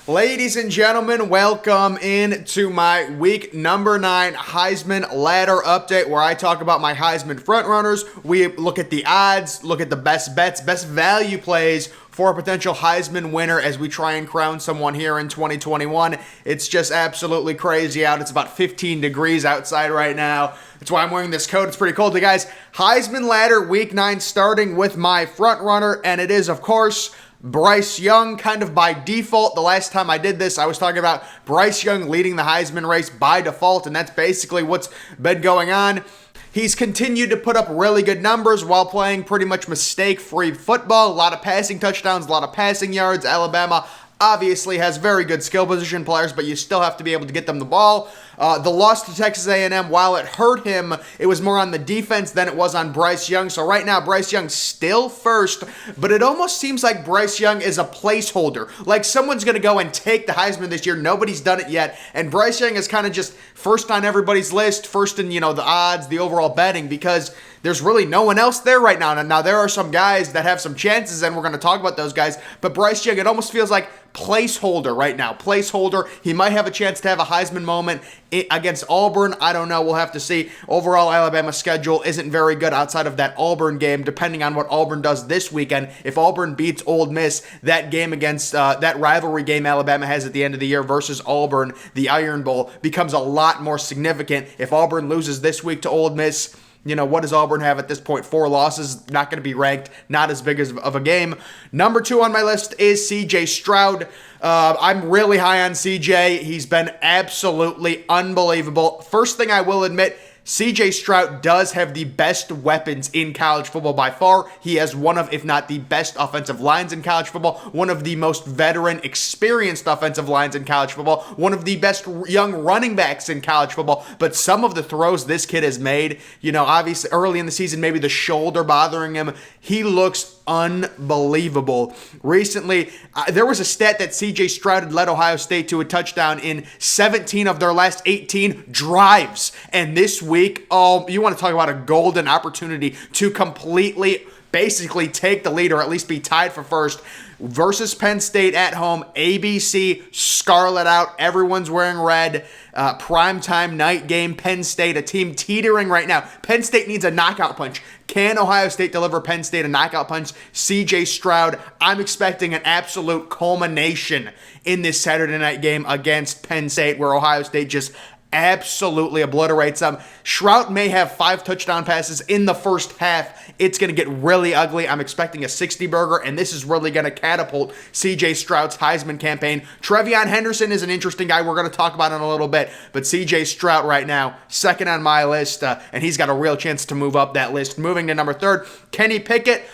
Ladies and gentlemen, welcome in to my week number 9 Heisman ladder update where I talk about my Heisman frontrunners. We look at the odds, look at the best bets, best value plays for a potential Heisman winner as we try and crown someone here in 2021. It's just absolutely crazy out. It's about 15 degrees outside right now. That's why I'm wearing this coat. It's pretty cold. Hey guys, Heisman ladder week 9 starting with my frontrunner, and it is, of course, Bryce Young, kind of by default. The last time I did this, I was talking about Bryce Young leading the Heisman race by default, and that's basically what's been going on. He's continued to put up really good numbers while playing pretty much mistake-free football. A lot of passing touchdowns, a lot of passing yards. Alabama obviously has very good skill position players, but you still have to be able to get them the ball. The loss to Texas A&M, while it hurt him, it was more on the defense than it was on Bryce Young. So right now, Bryce Young's still first, but it almost seems like Bryce Young is a placeholder. Like someone's going to go and take the Heisman this year. Nobody's done it yet. And Bryce Young is kind of just first on everybody's list, first in, the odds, the overall betting, because there's really no one else there right now. Now, there are some guys that have some chances, and we're going to talk about those guys. But Bryce Young, it almost feels like placeholder right now. Placeholder. He might have a chance to have a Heisman moment against Auburn. I don't know. We'll have to see. Overall, Alabama's schedule isn't very good outside of that Auburn game, depending on what Auburn does this weekend. If Auburn beats Ole Miss, that game against that rivalry game Alabama has at the end of the year versus Auburn, the Iron Bowl, becomes a lot more significant. If Auburn loses this week to Ole Miss, what does Auburn have at this point? 4 losses, not going to be ranked, not as big of a game. Number 2 on my list is C.J. Stroud. I'm really high on C.J. He's been absolutely unbelievable. First thing I will admit, C.J. Stroud does have the best weapons in college football by far. He has one of, if not the best offensive lines in college football, one of the most veteran, experienced offensive lines in college football, one of the best young running backs in college football. But some of the throws this kid has made, obviously early in the season, maybe the shoulder bothering him, he looks unbelievable. Recently, there was a stat that C.J. Stroud had led Ohio State to a touchdown in 17 of their last 18 drives. And this week, you want to talk about a golden opportunity to completely, basically take the lead or at least be tied for first versus Penn State at home. ABC, scarlet out. Everyone's wearing red. Primetime night game. Penn State, a team teetering right now. Penn State needs a knockout punch. Can Ohio State deliver Penn State a knockout punch? C.J. Stroud, I'm expecting an absolute culmination in this Saturday night game against Penn State where Ohio State just absolutely obliterates them. Stroud may have 5 touchdown passes in the first half. It's going to get really ugly. I'm expecting a 60 burger, and this is really going to catapult C.J. Stroud's Heisman campaign. Trevion Henderson is an interesting guy we're going to talk about in a little bit, but C.J. Stroud right now, second on my list, and he's got a real chance to move up that list. Moving to number 3, Kenny Pickett.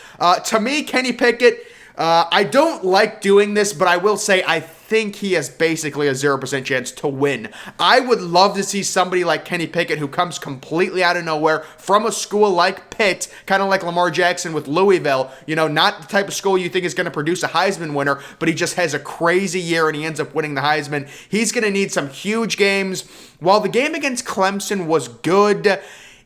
To me, Kenny Pickett, I don't like doing this, but I will say I think he has basically a 0% chance to win. I would love to see somebody like Kenny Pickett who comes completely out of nowhere from a school like Pitt, kind of like Lamar Jackson with Louisville, not the type of school you think is going to produce a Heisman winner, but he just has a crazy year and he ends up winning the Heisman. He's going to need some huge games. While the game against Clemson was good,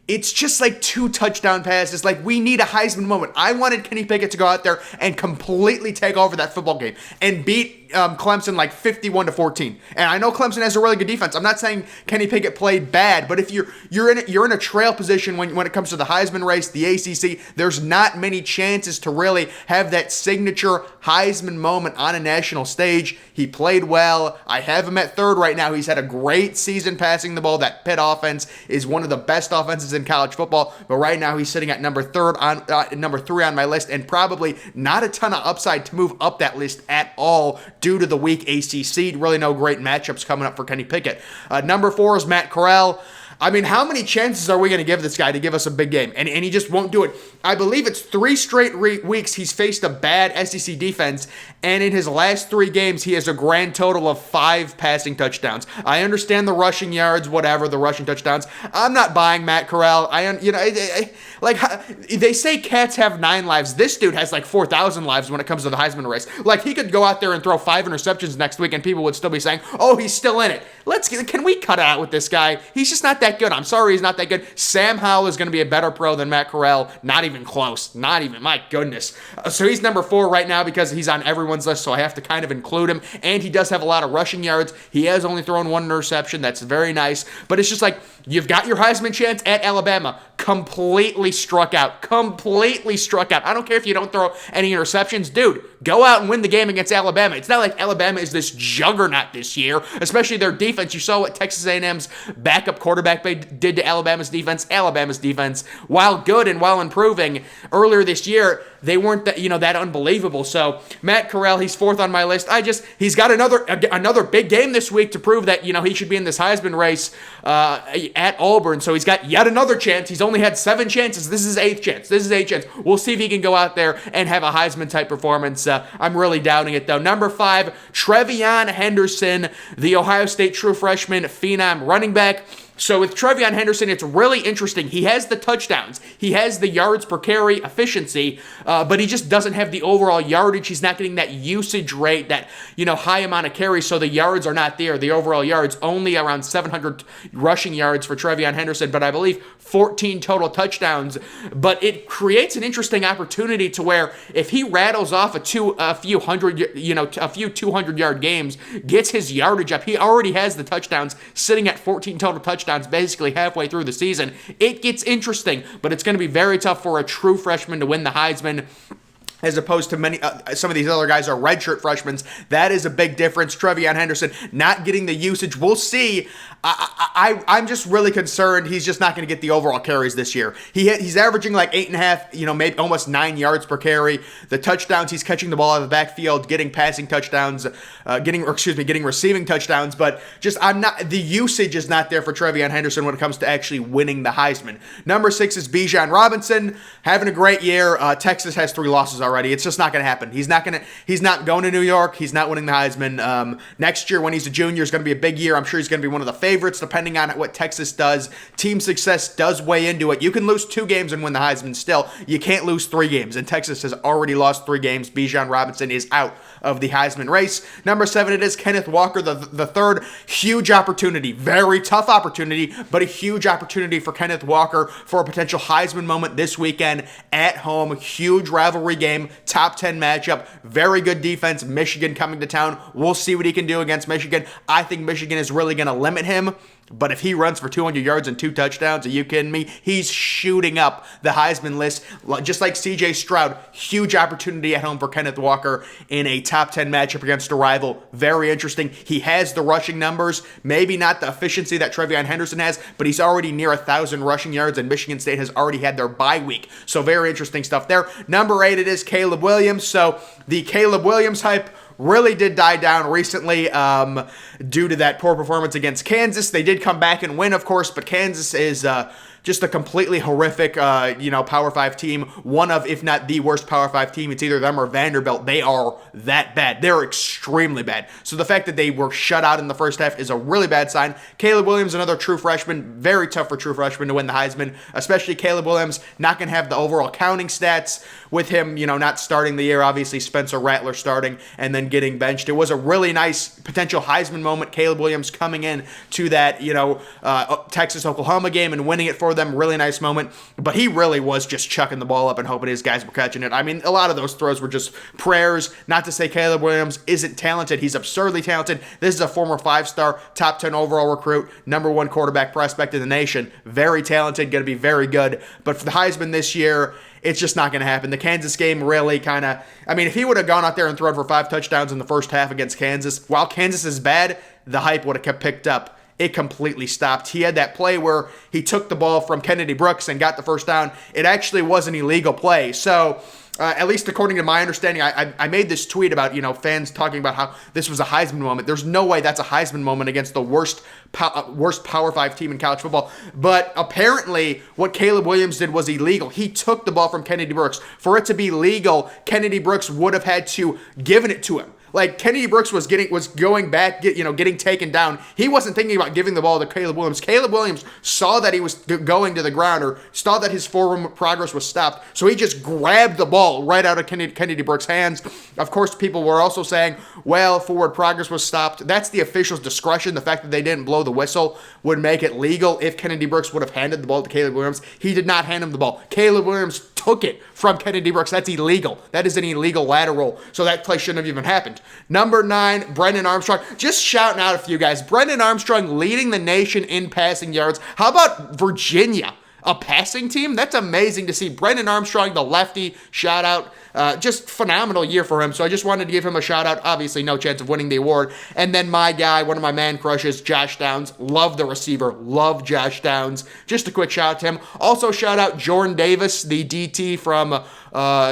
it's just like 2 touchdown passes. Like, we need a Heisman moment. I wanted Kenny Pickett to go out there and completely take over that football game and beat Clemson like 51-14. And I know Clemson has a really good defense. I'm not saying Kenny Pickett played bad, but if you're in a trail position when it comes to the Heisman race, the ACC, there's not many chances to really have that signature Heisman moment on a national stage. He played well. I have him at 3rd right now. He's had a great season passing the ball. That Pitt offense is one of the best offenses in college football, but right now he's sitting at number 3 on my list, and probably not a ton of upside to move up that list at all due to the weak ACC. Really no great matchups coming up for Kenny Pickett. Number 4 is Matt Corral. I mean, how many chances are we going to give this guy to give us a big game? And he just won't do it. I believe it's 3 straight weeks he's faced a bad SEC defense, and in his last 3 games, he has a grand total of 5 passing touchdowns. I understand the rushing yards, whatever, the rushing touchdowns. I'm not buying Matt Corral. They say cats have 9 lives. This dude has like 4,000 lives when it comes to the Heisman race. Like, he could go out there and throw 5 interceptions next week, and people would still be saying, oh, he's still in it. Can we cut it out with this guy? He's just not that good. I'm sorry, he's not that good. Sam Howell is going to be a better pro than Matt Corral. Not even close. Not even. My goodness. So he's number 4 right now because he's on everyone's list, so I have to kind of include him. And he does have a lot of rushing yards. He has only thrown 1 interception. That's very nice. But it's just like, you've got your Heisman chance at Alabama. Completely struck out. Completely struck out. I don't care if you don't throw any interceptions. Dude, go out and win the game against Alabama. It's not like Alabama is this juggernaut this year, especially their defense. You saw what Texas A&M's backup quarterback did to Alabama's defense. Alabama's defense, while good and while improving earlier this year, they weren't that unbelievable. So Matt Corral, he's 4th on my list. He's got another big game this week to prove that he should be in this Heisman race at Auburn. So he's got yet another chance. He's only had 7 chances. This is his 8th chance. We'll see if he can go out there and have a Heisman type performance. I'm really doubting it though. Number 5, TreVeyon Henderson, the Ohio State true freshman phenom running back. So with TreVeyon Henderson, it's really interesting. He has the touchdowns. He has the yards per carry efficiency, but he just doesn't have the overall yardage. He's not getting that usage rate, that high amount of carries, so the yards are not there. The overall yards, only around 700 rushing yards for TreVeyon Henderson, but I believe 14 total touchdowns. But it creates an interesting opportunity to where if he rattles off a few 200-yard games, gets his yardage up, he already has the touchdowns, sitting at 14 total touchdowns basically halfway through the season. It gets interesting, but it's going to be very tough for a true freshman to win the Heisman, as opposed to some of these other guys are redshirt freshmen. That is a big difference. TreVeyon Henderson not getting the usage. We'll see. I'm just really concerned he's just not going to get the overall carries this year. He's averaging like 8.5, maybe almost 9 yards per carry. The touchdowns, he's catching the ball out of the backfield, getting passing touchdowns, getting receiving touchdowns, but just the usage is not there for TreVeyon Henderson when it comes to actually winning the Heisman. Number 6 is Bijan Robinson, having a great year. Texas has 3 losses already. It's just not going to happen. He's not going to New York. He's not winning the Heisman. Next year when he's a junior is going to be a big year. I'm sure he's going to be one of the favorites depending on what Texas does. Team success does weigh into it. You can lose 2 games and win the Heisman still. You can't lose 3 games, and Texas has already lost 3 games. Bijan Robinson is out of the Heisman race. Number 7, it is Kenneth Walker, the third. Huge opportunity. Very tough opportunity, but a huge opportunity for Kenneth Walker for a potential Heisman moment this weekend at home. Huge rivalry game. Top 10 matchup. Very good defense. Michigan coming to town. We'll see what he can do against Michigan. I think Michigan is really going to limit him. But if he runs for 200 yards and 2 touchdowns, are you kidding me? He's shooting up the Heisman list, just like C.J. Stroud. Huge opportunity at home for Kenneth Walker in a top 10 matchup against a rival. Very interesting. He has the rushing numbers, maybe not the efficiency that TreVeyon Henderson has, but he's already near 1,000 rushing yards, and Michigan State has already had their bye week. So very interesting stuff there. Number 8, it is Caleb Williams. So the Caleb Williams hype really did die down recently due to that poor performance against Kansas. They did come back and win, of course, but Kansas is just a completely horrific, Power 5 team. One of, if not the worst Power 5 team. It's either them or Vanderbilt. They are that bad. They're extremely bad. So the fact that they were shut out in the first half is a really bad sign. Caleb Williams, another true freshman. Very tough for true freshmen to win the Heisman, especially Caleb Williams. Not going to have the overall counting stats with him, not starting the year. Obviously, Spencer Rattler starting and then getting benched. It was a really nice potential Heisman moment. Caleb Williams coming in to that, Texas-Oklahoma game and winning it for them. Really nice moment. But he really was just chucking the ball up and hoping his guys were catching it. I mean, a lot of those throws were just prayers. Not to say Caleb Williams isn't talented. He's absurdly talented. This is a former 5-star, top 10 overall recruit, number 1 quarterback prospect in the nation. Very talented, going to be very good. But for the Heisman this year, it's just not going to happen. The Kansas game really if he would have gone out there and thrown for 5 touchdowns in the first half against Kansas, while Kansas is bad, the hype would have kept picked up. It completely stopped. He had that play where he took the ball from Kennedy Brooks and got the first down. It actually was an illegal play. So, at least according to my understanding, I made this tweet about, fans talking about how this was a Heisman moment. There's no way that's a Heisman moment against the worst Power 5 team in college football. But apparently what Caleb Williams did was illegal. He took the ball from Kennedy Brooks. For it to be legal, Kennedy Brooks would have had to given it to him. Like, Kennedy Brooks was going back, getting taken down. He wasn't thinking about giving the ball to Caleb Williams. Caleb Williams saw that he was going to the ground, or saw that his forward progress was stopped, so he just grabbed the ball right out of Kennedy Brooks' hands. Of course, people were also saying, well, forward progress was stopped. That's the officials' discretion. The fact that they didn't blow the whistle would make it legal if Kennedy Brooks would have handed the ball to Caleb Williams. He did not hand him the ball. Caleb Williams took it from Kennedy Brooks. That's illegal. That is an illegal lateral, so that play shouldn't have even happened. Number 9, Brendan Armstrong. Just shouting out a few guys. Brendan Armstrong leading the nation in passing yards. How about Virginia? A passing team? That's amazing to see. Brendan Armstrong, the lefty, shout out. Just phenomenal year for him. So I just wanted to give him a shout out. Obviously, no chance of winning the award. And then my guy, one of my man crushes, Josh Downs. Love the receiver. Love Josh Downs. Just a quick shout out to him. Also, shout out Jordan Davis, the DT from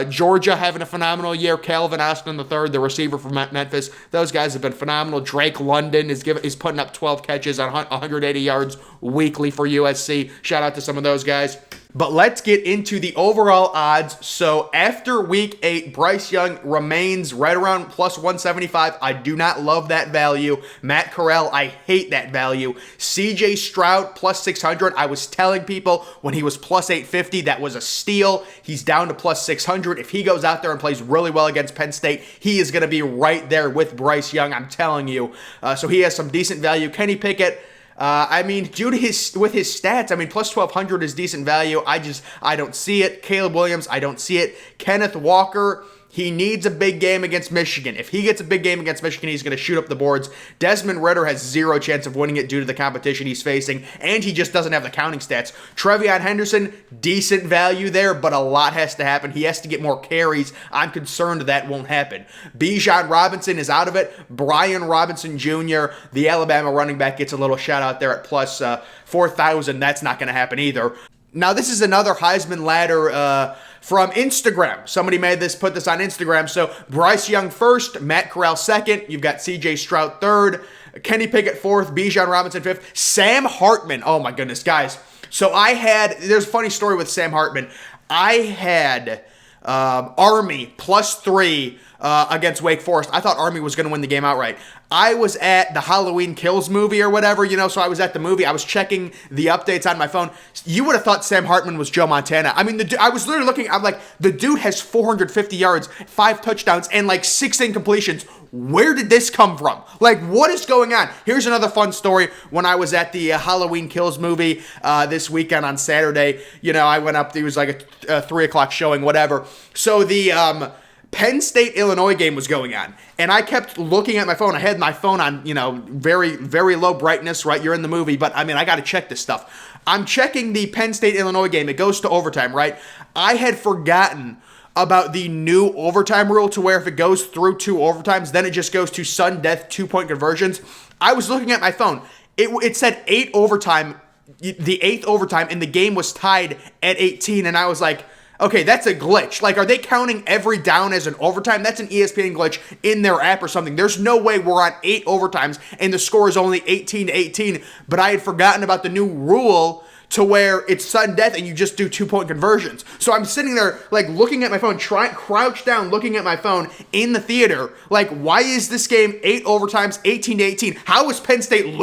Georgia, having a phenomenal year. Calvin Austin III, the receiver from Memphis. Those guys have been phenomenal. Drake London is putting up 12 catches on 180 yards weekly for USC. Shout out to some of those guys. But let's get into the overall odds. So after week 8, Bryce Young remains right around plus 175. I do not love that value. Matt Corral, I hate that value. CJ Stroud plus 600. I was telling people when he was plus 850, that was a steal. He's down to plus 600. If he goes out there and plays really well against Penn State, he is going to be right there with Bryce Young, I'm telling you. So he has some decent value. Kenny Pickett, due to his stats, plus 1,200 is decent value. I don't see it. Caleb Williams, I don't see it. Kenneth Walker, he needs a big game against Michigan. If he gets a big game against Michigan, he's going to shoot up the boards. Desmond Ridder has zero chance of winning it due to the competition he's facing, and he just doesn't have the counting stats. Trevion Henderson, decent value there, but a lot has to happen. He has to get more carries. I'm concerned that won't happen. Bijan Robinson is out of it. Brian Robinson Jr., the Alabama running back, gets a little shout out there at plus 4,000. That's not going to happen either. Now, this is another Heisman ladder from Instagram. Somebody put this on Instagram. So, Bryce Young first, Matt Corral second. You've got CJ Stroud third, Kenny Pickett fourth, Bijan Robinson fifth, Sam Hartman. Oh my goodness, guys. So there's a funny story with Sam Hartman. I had Army plus 3 against Wake Forest. I thought Army was going to win the game outright. I was at the Halloween Kills movie or whatever, so I was at the movie. I was checking the updates on my phone. You would have thought Sam Hartman was Joe Montana. I was literally looking, I'm like, the dude has 450 yards, 5 touchdowns, and 6 incompletions. Where did this come from? What is going on? Here's another fun story. When I was at the Halloween Kills movie this weekend on Saturday, I went up, it was like a 3 o'clock showing, whatever. So the Penn State-Illinois game was going on, and I kept looking at my phone. I had my phone on, very, very low brightness, right? You're in the movie, but, I got to check this stuff. I'm checking the Penn State-Illinois game. It goes to overtime, right? I had forgotten about the new overtime rule to where if it goes through 2 overtimes, then it just goes to sudden death 2-point conversions. I was looking at my phone. It said 8 overtime, the 8th overtime, and the game was tied at 18, and I was like, okay, that's a glitch. Are they counting every down as an overtime? That's an ESPN glitch in their app or something. There's no way we're on 8 overtimes and the score is only 18-18, but I had forgotten about the new rule to where it's sudden death and you just do 2-point conversions. So I'm sitting there, looking at my phone, crouched down, looking at my phone in the theater. Why is this game 8 overtimes, 18-18? How is Penn State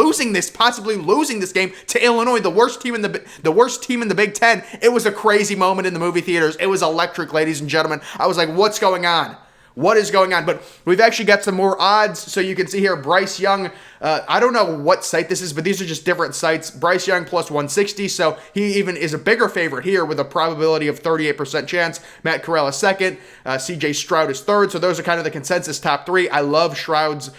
possibly losing this game to Illinois, the worst team in the Big Ten? It was a crazy moment in the movie theaters. It was electric, ladies and gentlemen. I was like, what's going on? What is going on? But we've actually got some more odds. So you can see here, Bryce Young, I don't know what site this is, but these are just different sites. Bryce Young plus 160, so he even is a bigger favorite here with a probability of 38% chance. Matt Corral is second. CJ Stroud is third. So those are kind of the consensus top 3. I love Stroud's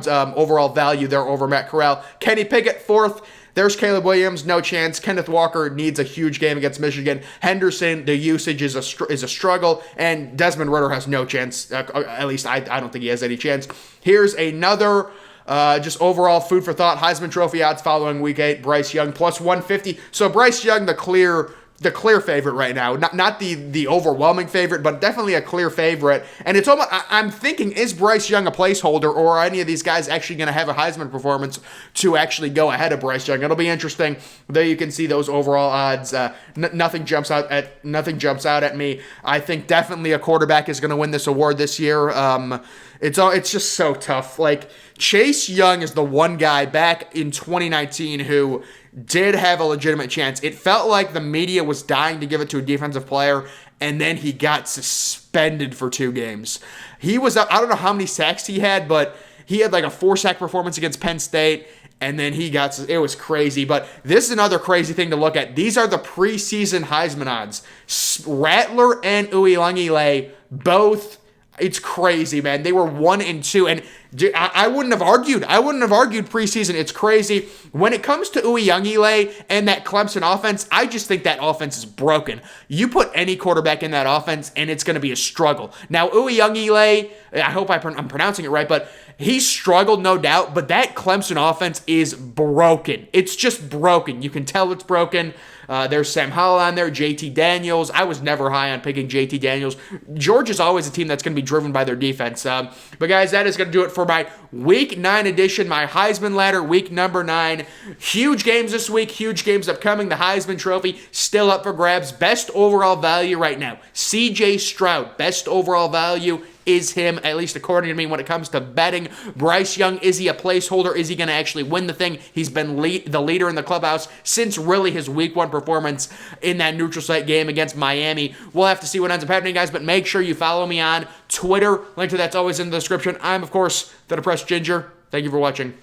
overall value there over Matt Corral. Kenny Pickett, fourth. There's Caleb Williams, no chance. Kenneth Walker needs a huge game against Michigan. Henderson, the usage is a struggle. And Desmond Ridder has no chance. At least I don't think he has any chance. Here's another just overall food for thought. Heisman Trophy odds following week 8. Bryce Young plus 150. So Bryce Young, the clear the clear favorite right now. Not the overwhelming favorite, but definitely a clear favorite. And it's almost, I'm thinking, is Bryce Young a placeholder, or are any of these guys actually going to have a Heisman performance to actually go ahead of Bryce Young? It'll be interesting. There you can see those overall odds. Nothing jumps out at me. I think definitely a quarterback is going to win this award this year. It's just so tough. Like, Chase Young is the one guy back in 2019 who did have a legitimate chance. It felt like the media was dying to give it to a defensive player, and then he got suspended for 2 games. He was, I don't know how many sacks he had, but he had like a 4-sack performance against Penn State, and then it was crazy. But this is another crazy thing to look at. These are the preseason Heisman odds. Rattler and Uiagalelei both. It's crazy, man. They were 1 and 2, and I wouldn't have argued. Preseason. It's crazy. When it comes to Uiagalelei and that Clemson offense, I just think that offense is broken. You put any quarterback in that offense, and it's going to be a struggle. Now, Uiagalelei, I hope I'm pronouncing it right, but he struggled, no doubt, but that Clemson offense is broken. It's just broken. You can tell it's broken. There's Sam Howell on there, JT Daniels. I was never high on picking JT Daniels. Georgia's always a team that's going to be driven by their defense. But guys, that is going to do it for my Week 9 edition, my Heisman ladder, week number 9. Huge games this week, huge games upcoming. The Heisman Trophy still up for grabs. Best overall value right now, C.J. Stroud. Best overall value is him, at least according to me, when it comes to betting. Bryce Young, is he a placeholder? Is he going to actually win the thing? He's been the leader in the clubhouse since really his Week 1 performance in that neutral site game against Miami. We'll have to see what ends up happening, guys, but make sure you follow me on Twitter. Link to that's always in the description. I'm, of course, the Depressed Ginger. Thank you for watching.